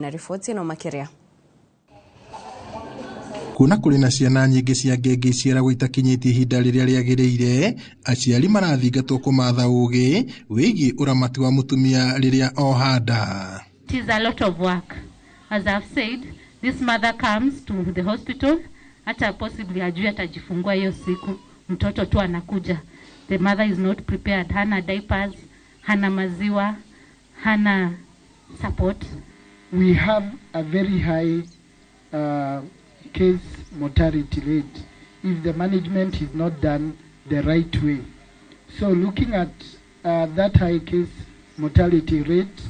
Na ripoti no makiria. Kuna kuri na ciana nyingi cia ngenge ciaragwo itakinyĩtie ihinda rĩrĩa rĩagĩrĩire, aciari marathingatwo kũmatha ũgĩ wĩgiĩ ũramati wa mutumia rĩrĩa oha nda. It is a lot of work. As I've said, this mother comes to the hospital, hata possibly ajui atajifungua hiyo siku, mtoto tu anakuja. The mother is not prepared, hana diapers, hana maziwa, hana support. We have a very high case mortality rate if the management is not done the right way. So looking at that high case mortality rate,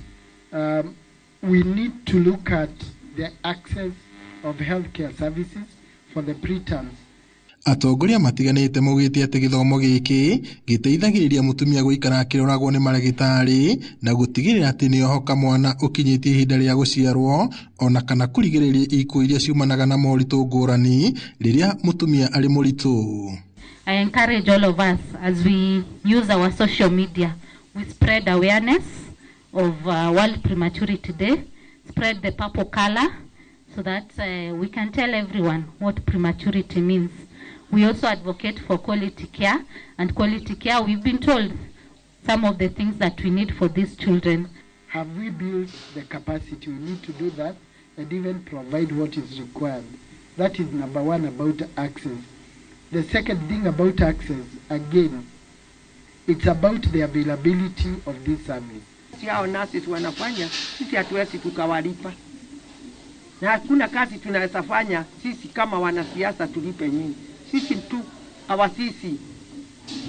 we need to look at the access of healthcare services for the preterms. Atongoria matiganĩte maugĩte atĩ gĩthomo gĩkĩ gĩteithagĩrĩria mutumia gũikara akĩroragwo nĩ marigitari na gũtigĩrĩra atĩ nĩ ohoka mwana ũkinyĩtie ihinda rĩa gũciarwo ona kana kũrigĩrĩria ikuũ iria ciumanaga na moritũ ngũrani rĩrĩa mutumia arĩ mũritũ. I encourage all of us as we use our social media, we spread awareness of World Prematurity Day, spread the purple color so that we can tell everyone what prematurity means. We also advocate for quality care, and quality care, we've been told some of the things that we need for these children. Have we built the capacity? We need to do that and even provide what is required. That is number one about access. The second thing about access, again, it's about the availability of this service. Hao nurses wanafanya, sisi hatuwezi tukawalipa. Na hakuna kazi tunaweza fanya sisi kama wanasiasa tulipe nyingi. Sisi tu awasisi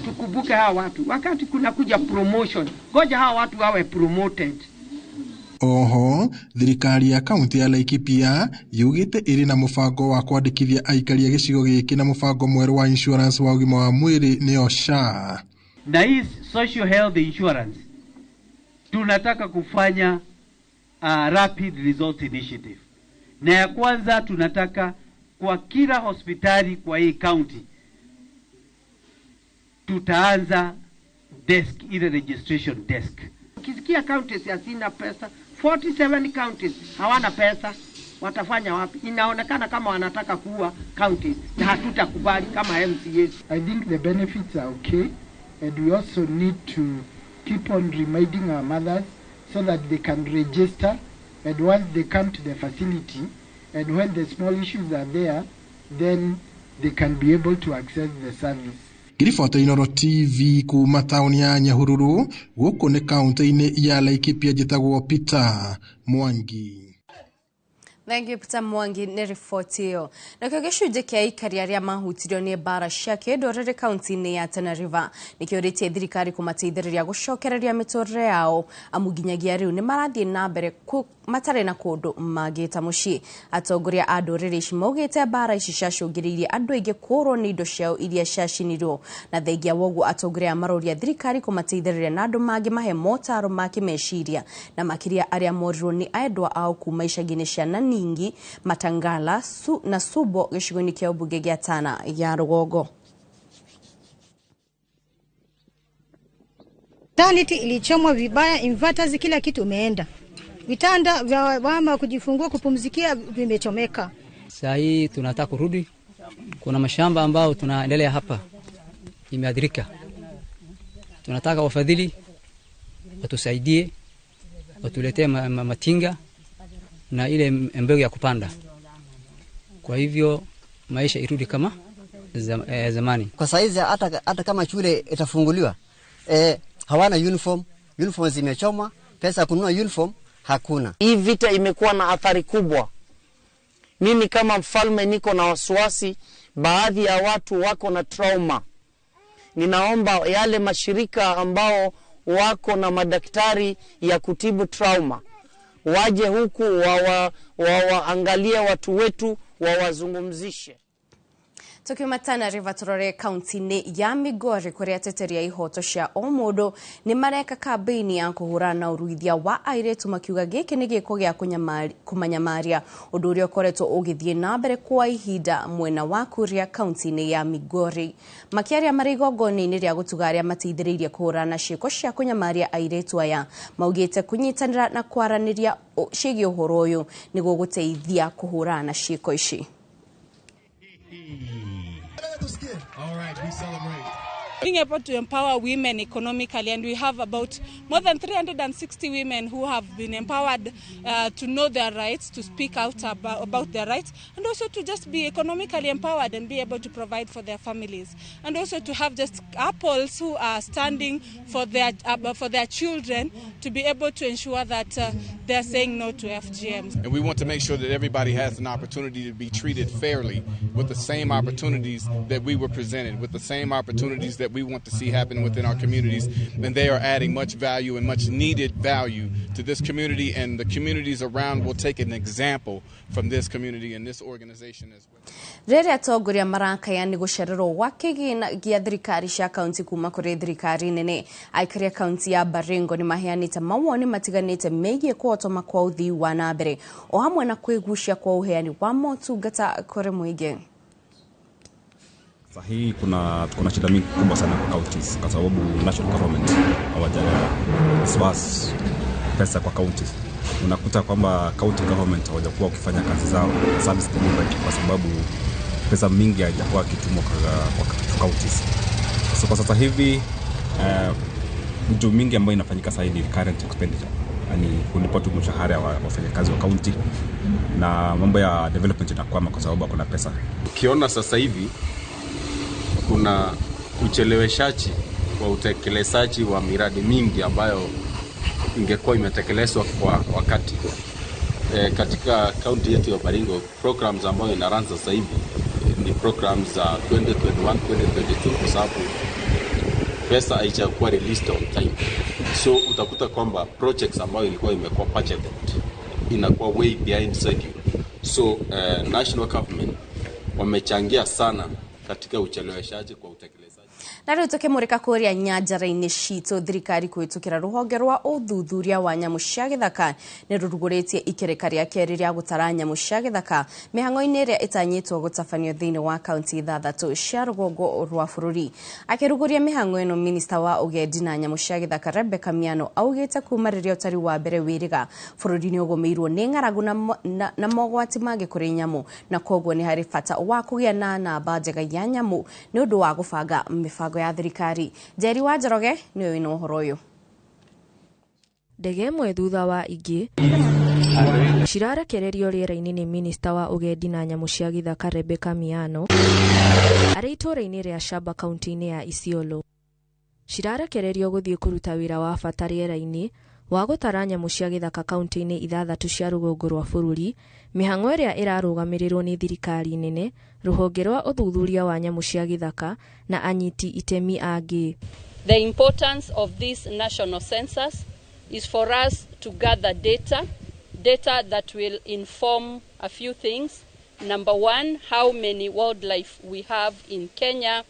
tukubuke hawa watu wakati kuna kuja promotion, ngoja hawa watu wawe promoted. Oho, thirikari ya kaunti ya Laikipia yugĩte ĩrĩ na mũbango wa kwandĩkithia aikari a gĩcigo gĩkĩ na mũbango mwerũ wa insurance wa ũgima wa mwĩrĩ nĩyo SHA. Na hii social health insurance tunataka kufanya rapid result initiative. Na ya kwanza tunataka kwa kila hospitali kwa hii county tutaanza desk, ile registration desk. Ukisikia counties hazina pesa, 47 counties hawana pesa, watafanya wapi? Inaonekana kama wanataka kuua counties na hatutakubali kama MCAs. I think the benefits are okay, and we also need to keep on reminding our mothers so that they can register, and once they come to the facility and when the small issues are there, then they can be able to access the service. Girifoto Inoro TV kuma tauni ya Nyahururu gũkũ nĩ kaunti-inĩ ya Laikipia njĩtagwo Peter Mwangi. Thank you, Peter Mwangi, nĩ riboti ĩyo. Nakĩo gĩcunjĩ kĩa aikari arĩa mahutirio nĩ mbara cia kĩndũrĩrĩ kaunti-inĩ ya Tana River nĩkĩũrĩtie thirikari kũmateithĩrĩria gũcokereria mĩtũrĩre yao amu nginyagia rĩu nĩ marathiĩ na mbere matarĩ na kũndũ mangĩta mũciĩ. Atongoria a ndũrĩrĩ ici maugĩte mbara ici ciacũngĩrĩirie andũ aingĩ kũũrwo nĩ indo ciao iria ciacinirwo, na thengia woguo atongoria maroria thirikari kũmateithĩrĩria na andũ mangĩ mahe motaro ma kĩmeciria na makĩria arĩa morirwo nĩ aendwa ao kuma icagi-inĩ cia Naningi, Matangala na Subo gĩcigo-inĩ kĩa ũmbunge gĩa Tana ya Rũgongo. Sanity ilichomwa vibaya, inverters kila kitu umeenda. Vitanda vya mama kujifungua kupumzikia vimechomeka. Sasa hii tunataka kurudi. Kuna mashamba ambao tunaendelea hapa imeadhirika. Tunataka wafadhili watusaidie, watuletee matinga na ile mbegu ya kupanda. Kwa hivyo maisha irudi kama zamani. Kwa saizi hata kama shule itafunguliwa, hawana uniform zimechomwa, pesa kununua uniform hakuna. Hii vita imekuwa na athari kubwa. Mimi kama mfalme niko na wasiwasi, baadhi ya watu wako na trauma. Ninaomba yale mashirika ambao wako na madaktari ya kutibu trauma waje huku waangalie watu wetu, wawazungumzishe. Tukimatana River Torore County ya Migori kuria teteria ihoto cia o mundu ni mareka kambini ya kuhurana uruithia wa airetu makiuga giki ni giko gya kumanyamaria undu uria ukoretwo ugithie na mbere kwa ihinda mwena wa Kuria County ya Migori. Makiaria marigongoni-ini ria gutugaria mateithiririe kuhurana ciiko cia kunyamaria airetu aya maugite kunyitanira na kwaraniria ciigi uhoro uyu niguo guteithia kuhurana ciiko ici. All right, we celebrate. Being able to empower women economically, and we have about more than 360 women who have been empowered to know their rights, to speak out about their rights, and also to just be economically empowered and be able to provide for their families, and also to have just couples who are standing for their children to be able to ensure that they're saying no to FGMs. And we want to make sure that everybody has an opportunity to be treated fairly with the same opportunities that we were presented, with the same opportunities that we want to see happen within our communities, and they are adding much value and much needed value to this community, and the communities around will take an example from this community and this organization as well. Rere atongoria marakaya ni gucererwo gwa kigina gia thirikari cia kaunti kuma kuri thirikari nene. Aikaria kaunti ya Baringo ni maheanite mawoni matiganite megie kuotoma kwa uthii wa na mbere o hamwe na kwigucia kwa uheani wa motungata kuri muingi. Sahi kuna shida mingi kubwa sana kwa counties kwa sababu national government hawajasource pesa kwa counties. Unakuta kwamba county government hawajakuwa kufanya kazi zao service delivery kwa sababu pesa mingi haijakuwa kitumwa kwa counties. So kwa sasa hivi vitu mingi ambayo inafanyika sasa ni current expenditure, yani kulipa tu mshahara wa wafanyakazi wa county, na mambo ya development inakwama kwa sababu hakuna pesa. Ukiona sasa hivi kuna ucheleweshaji wa utekelezaji wa miradi mingi ambayo ingekuwa imetekelezwa kwa wakati. Katika kaunti yetu ya Baringo, programs ambayo inaanza sasa hivi ni programs za 2021 2022 kwa sababu pesa haijakuwa released on time. So utakuta kwamba projects ambayo ilikuwa imekuwa budgeted inakuwa way behind schedule. So national government wamechangia sana katika ucheleweshaji kwa utekelezaji. Na riu tukimurika kuria nyanjara-ini citu thirikari kwitukira ruhonge rwa uthuthuria wa nyamu cia githaka ni ruruguritie ikereka ria keri ria gutara nyamu cia githaka mihango-ini ria itanyitwo gutafanio thiini wa kaunti 6 cia rugongo rwa bururi. Akiruguria mihango ino, minista wa ugendi na nyamu cia githaka Rebecca Miano augite kuma riria utari wa mbere wiriga bururi ni ugumirwo ni ng'aragu na mogwati mangi kuri nyamu, na koguo ni hari bata wa kugia na namba njega ya nyamu ni undu wa gubanga mifango ya thirikari. Jerry wa Njoroge ni wina uhoro uyu. Ndege imwe thutha wa ingi cirarekererio riera-ini ni minista wa ugendi na nyamu cia githaka Rebecca Miano ari itura-ini ria Shaba kaunti-ini ya Isiolo. Cirarekererio guthii kuruta wira wa bata riera-ini wa gutara nyamu cia githaka kaunti-ini 6 cia rugongo rwa bururi, mihango iria irarugamirirwo ni thirikari nene, ruhonge rwa uthuthuria wa nyamu cia githaka na anyiti itemi angi. The importance of this national census is for us to gather data that will inform a few things. Number one, how many wildlife we have in Kenya,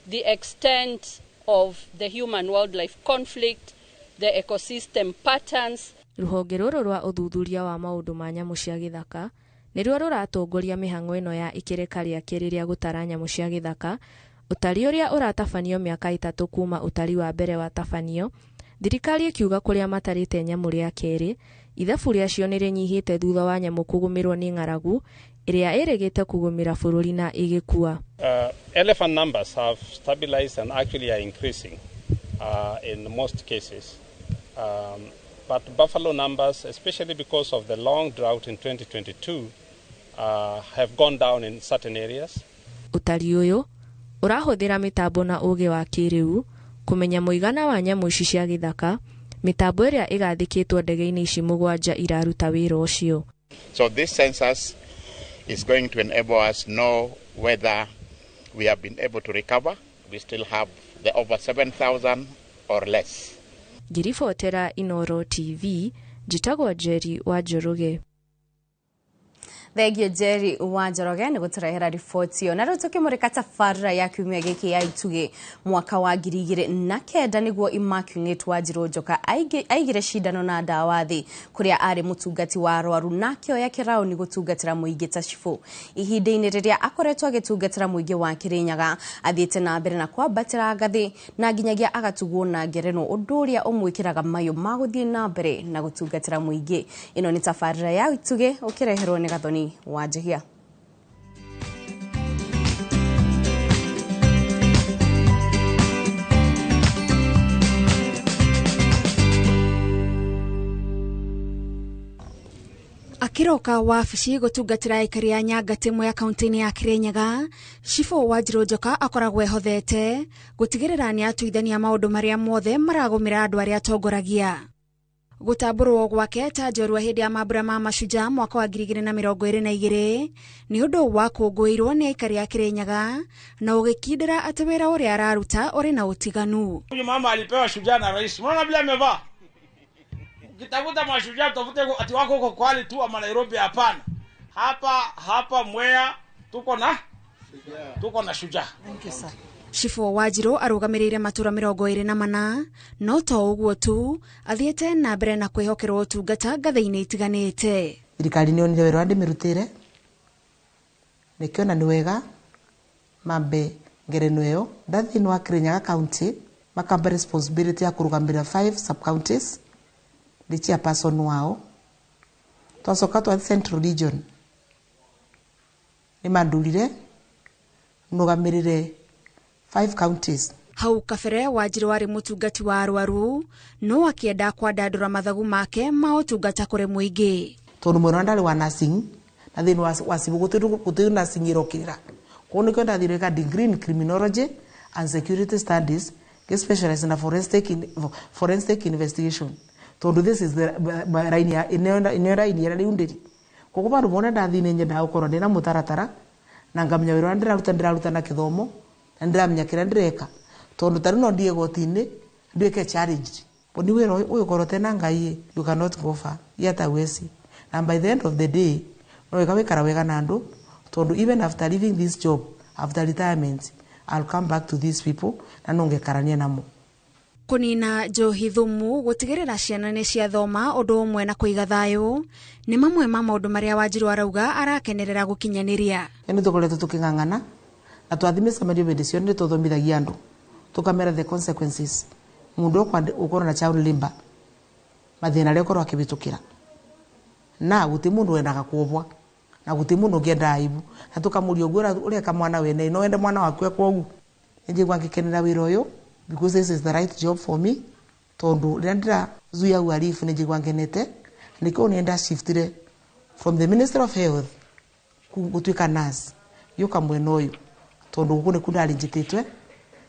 the extent of the human-wildlife conflict, the ecosystem patterns. Ruhonge ruru rwa uthuthuria wa maundu ma nyamu cia githaka niruo ruratongoria mihango ino ya ikereka ria keri ria gutara nyamu cia githaka, utari uria uratafanio miaka 3 kuma utari wa mbere wa tafanio. Thirikari ikiuga kuria matarite nyamu ria keri, ithabu riacio ni rinyihite thutha wa nyamu kugumirwo ni ng'aragu iria irigite kugumira bururi na igikua. Elephant numbers have stabilized and actually are increasing in most cases. But buffalo numbers, especially because of the long drought in 2022, have gone down in certain areas. Utari uyu urahuthira mitambo na uge wa kiriu kumenya muigana wa nyamu ici cia githaka, mitambo iria igathikitwo ndege-ini ici 7 iraruta wira ucio. So this census is going to enable us to know whether we have been able to recover. We still have the over 7,000 or less. Girifotera Inoro TV, Jitagwa Jerry wa Njoroge. Thegio Jerry Wanjoroge nĩ gũtũrehera riboti ĩyo. Na rĩu tũkĩmũrĩka tabarĩra ya kiumia gĩkĩ ya Itugi mwaka wa 2009 nĩguo Immaculate Wanjirũ Njoka aigire cindano na ndawa thĩ kũrĩa arĩ mũtungati wa arwaru na akĩoya kĩraũni gũtungatĩra mũingĩ ta cibũ. Ihinda-inĩ rĩrĩa akoretwo agĩtungatĩra mũingĩ wa Kĩrĩnyaga athiĩte na mbere na kwambatĩra ngathĩ na nginyagia agatugwo na ngerenwa, ũndũ ũrĩa ũmwĩkĩraga mayũ ma gũthiĩ na mbere na gũtungatĩra mũingĩ. Ĩno nĩ tabarĩra ya Itugi ũkĩreherwo nĩ Gathoni wa Njihia. Akiroka wabici gutungatira aikari ya Nyangatĩmwe ya kaunti-inĩ ya Kĩrĩnyaga, Cibũ Wanjirũ Njoka akoragwo ehothete gutigĩrĩra nĩ atuithania maũndũ marĩa mothe maragũmĩra andũ arĩa atongoragia. Gũtambũrwo gwake ta njorua hĩndĩ ya mambura ma Mashujaa mwaka wa 2022 nĩ ũndũ wa kũngũĩrwo nĩ aikari ya Kĩrĩnyaga na ũgĩkindĩra atĩ wĩra ũrĩa araruta ũrĩ na ũtiganu. Huyu mama alipewa shujaa na rais. Unaona vile amevaa? Ukitafuta mashujaa utafute ati wako huko Kwale tu ama Nairobi, hapana. Hapa Mwea tuko na shujaa. Thank you sir. Cibũ Wanjirũ arũgamĩrĩire matura 24 no to ũguo tu athiĩte na mbere na kwĩhokerwo ũtungata ngathĩ-inĩ itiganĩte. Thirikari nĩ onire wĩra wa ndĩmĩrutĩire nĩkĩona nĩ wega mambe ngerenwa ĩyo ndathĩ-inĩ wa Kĩrĩnyaga county makamba responsibility ya kũrũgamĩrĩra 5 sub counties the chairperson wao twacoka twa Central Region nĩ mandurire nũgamĩrĩre 5 counties. Hau kabere Wanjirũ warĩ mũtungati wa arwaru no akĩenda kwandandũra mathagu make ma ũtungata kũrĩ mũingĩ. Tondũ mwena ndarĩ wa nursing na thĩinĩ wa Cibũ gũtirĩ nursing ĩrokĩrĩra. Koguo nĩkĩo ndathire ka degree in criminology and security studies specialized in forensic investigation. Tondũ this is the line ya ine ya riundiri. Koguo bandu bona ndathine nyenda gũkorwo ndĩna mũtaratara na ngamenya wĩra ndĩraruta na kĩthomo na ndĩramenya kĩrĩa ndĩreka. Tondũ tarĩ no ndie goti-inĩ ndwĩke challenge. Oni wĩra ũyũ korote na Ngai, you cannot go far. Yata wesi. And by the end of the day, no wĩkara wega na andũ. Tondũ even after leaving this job, after retirement, I'll come back to these people na no ngekarania namo. Kunina njohi thumu gutigĩrĩra ciana nĩ ciathoma ũndũ ũmwe na kũiga thayũ nĩ mamwe ma maũndũ marĩa Wanjirũ arauga arakenerera gũkinyanĩria. Nĩ tũkoretwo tũkĩng'ang'ana na twathimisha mario hĩndĩ ciothe nĩ tũthomithagia andũ tũkamera the consequences. Mũndũ ũkorwo na child labor mathĩna arĩa ũkorwo akĩbĩtũkĩra na gũtĩ mũndũ wendaga kuobwa na gũtĩ mũndũ ũngĩenda aibu na tũkamũria ũguo ũreka mwana wene no wende mwana waku ekwo ũgu. Nĩnjigua ngĩkenera wĩra ũyũ because this is the right job for me. Tondu rĩrĩa ndĩrazuia uarifu nĩnjigua ngenete nĩkĩo nĩenda shiftire from the Minister of Health gũtuĩka nurse yoka mwena ũyũ tondu gũkũ nĩkuo ndarĩ njĩtĩtwe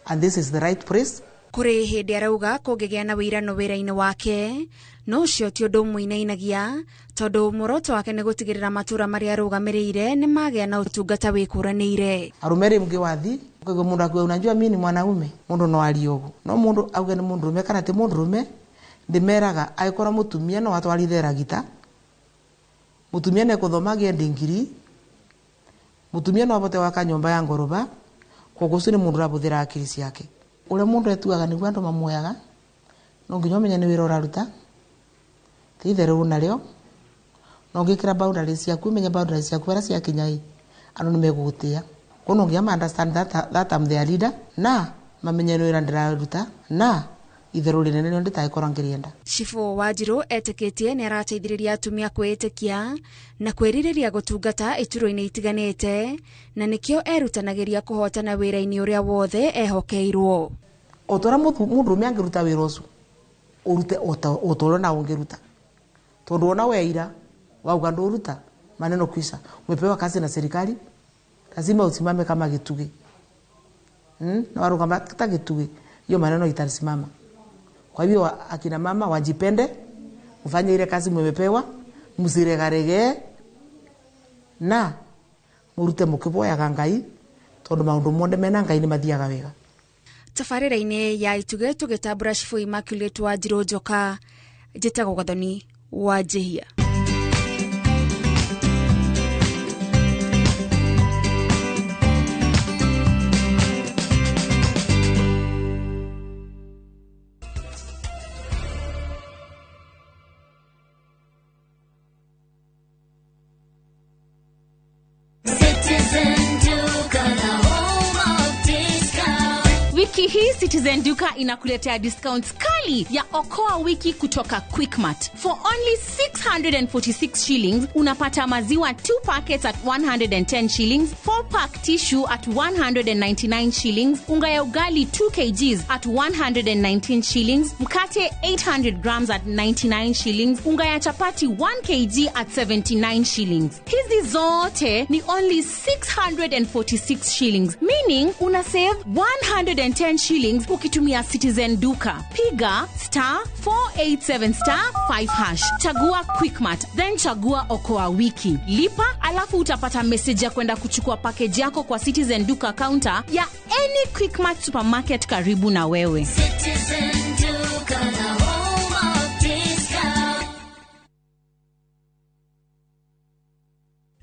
and this is the right place. Kũrĩ hĩndĩ arauga kũngĩgĩa na wĩirano wĩra-inĩ wake no ũcio ti ũndũ mũinainagia tondũ muoroto wake nĩ gũtigĩrĩra matura marĩa arũgamĩrĩire nĩ magĩa na ũtungata wĩkũranĩire. Arumeri mge wathi ukaigua mundu akuwa unajua mimi ni mwanaume mundu no aliogo no mundu auge ni mundu rume kana ti mundu rume ndimeraga aikora mutumia no atwarithera gita mutumia ne kuthomagia ndingiri mutumia no abote waka nyumba ya ngoroba koguo ni mundu rabuthira akiri ciake ule mundu etuaga niguo andu mamuoyaga no nginya menya ni wira uraruta ti itherũ narĩo no ngĩkĩra boundaries ciaku menya boundaries ciaku ara cia kinyai andu ni megũgũtĩa kono nginya understand that I'm their leader na mamenye wĩra ndĩraruta na itherũ rĩnene nĩ ndĩtaĩkora ngĩrĩenda. Cibũ Wanjirũ etĩkĩtie nĩ arateithĩrĩria atumia kwĩĩtĩkia na kwĩrirĩria gũtungata iturwa-inĩ itiganĩte na nĩkĩo erutanagĩria kũhotana wĩra-inĩ ũrĩa wothe ehokeirwo. Otora mũndũrũme angĩruta wĩra ũcio urute otoro na ungeruta tondu ona weira wauga nduruta maneno kwisha umepewa kazi na serikali lazima usimame kama gitugi na warugamba kata gitugi hiyo maneno itasimama. Kwa hivyo akina mama wajipende mfanye ile kazi mmepewa msiregarege na murute mukiboya Ngai tondu maundu monde mena Ngai ni mathiaga wega. Tabarĩra-inĩ ya Itugi tũgĩtambũra Cibũ Immaculate Wanjirũ Njoka njĩtagwo Gathoni wa Njihia. Citizen Duka, the home of discount. Wiki hii Citizen Duka inakuletea discounts kali ya Okoa wiki kutoka Quickmart. For only 646 shillings, unapata maziwa 2 packets at 110 shillings, 4-pack tissue at 199 shillings, unga ya ugali 2 kgs at 119 shillings, mkate 800 grams at 99 shillings, unga ya chapati 1 kg at 79 shillings. Hizi zote ni only 646 shillings, meaning una save 110 shillings ukitumia Citizen Duka. Piga *487*5#. Chagua Quickmart, then chagua Okoa wiki. Lipa, alafu utapata message ya kwenda kuchukua package yako kwa Citizen Duka counter ya any Quickmart supermarket karibu na wewe. Citizen Duka, the home of discount.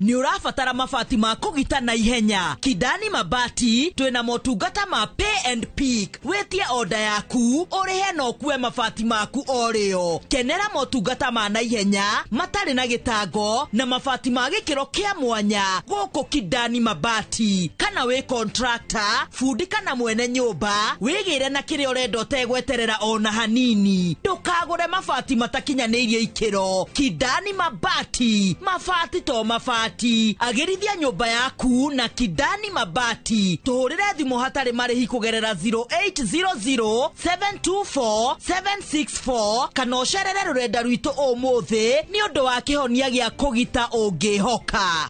Ni urafatara mabati ma kugita na ihenya. Kidani Mabati twina motungata ma pay and pick. Wetia order yaku urihe no kuwe mabati maku oreo. Kenera motungata ma na ihenya matari na gitango na mabati ma gikiro kia mwanya goko Kidani Mabati. Kana we contractor fundi kana mwene nyumba wigire na kire urendo tegweterera ona hanini. Ndukagure mabati matakinyanirie ikiro. Kidani Mabati, mabati to mabati. Agirithia nyumba yaku na Kidani Mabati. Tuhurire thimu hatari marihi kugerera 0800-724-764 kana ucerere rurenda rwitu umuthi ni undu wa kihonia gia kugita ungihoka.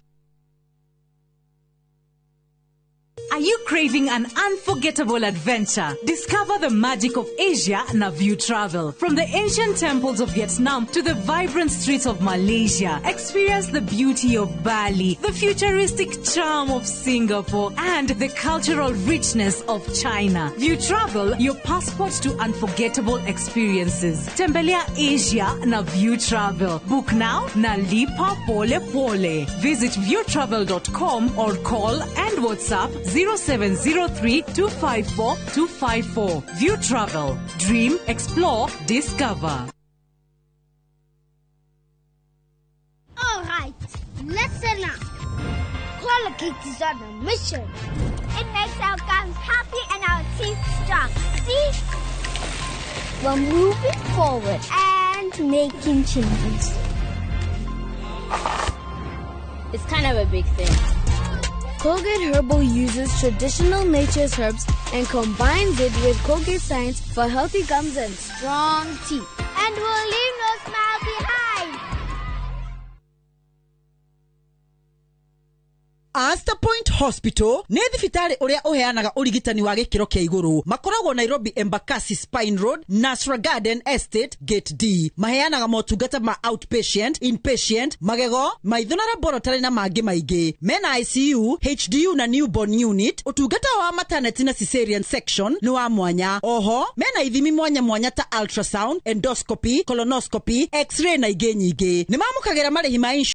Are you craving an unforgettable adventure? Discover the magic of Asia na View Travel. From the ancient temples of Vietnam to the vibrant streets of Malaysia, experience the beauty of Bali, the futuristic charm of Singapore, and the cultural richness of China. View Travel, your passport to unforgettable experiences. Tembelea Asia na View Travel. Book now na lipa pole pole. Visit viewtravel.com or call and WhatsApp 0703-254-254. View Travel. Dream, explore, discover. All right, listen up. Collocates is on a mission. It makes our gums happy and our teeth strong. See? We're moving forward and making changes. It's kind of a big thing. Colgate Herbal uses traditional nature's herbs and combines it with Colgate Science for healthy gums and strong teeth. And we'll leave no smile behind. Asta Point Hospital ne thibitari uria uheanaga urigitani wa gikiro kia iguru. Makoragwo Nairobi Embakasi Spine Road, Nasra Garden Estate, Gate D. Maheanaga motungata ma outpatient, inpatient, magego, maitho na laboratory na mangĩ maingĩ. Mena ICU, HDU na newborn unit. Utungata wa maternity na cesarean section ni wa mwanya. Oho, mena ithimi mwanya mwanya ta ultrasound, endoscopy, colonoscopy, x-ray na ingĩ nyingĩ. Nĩ mamũkagĩra marĩhi ma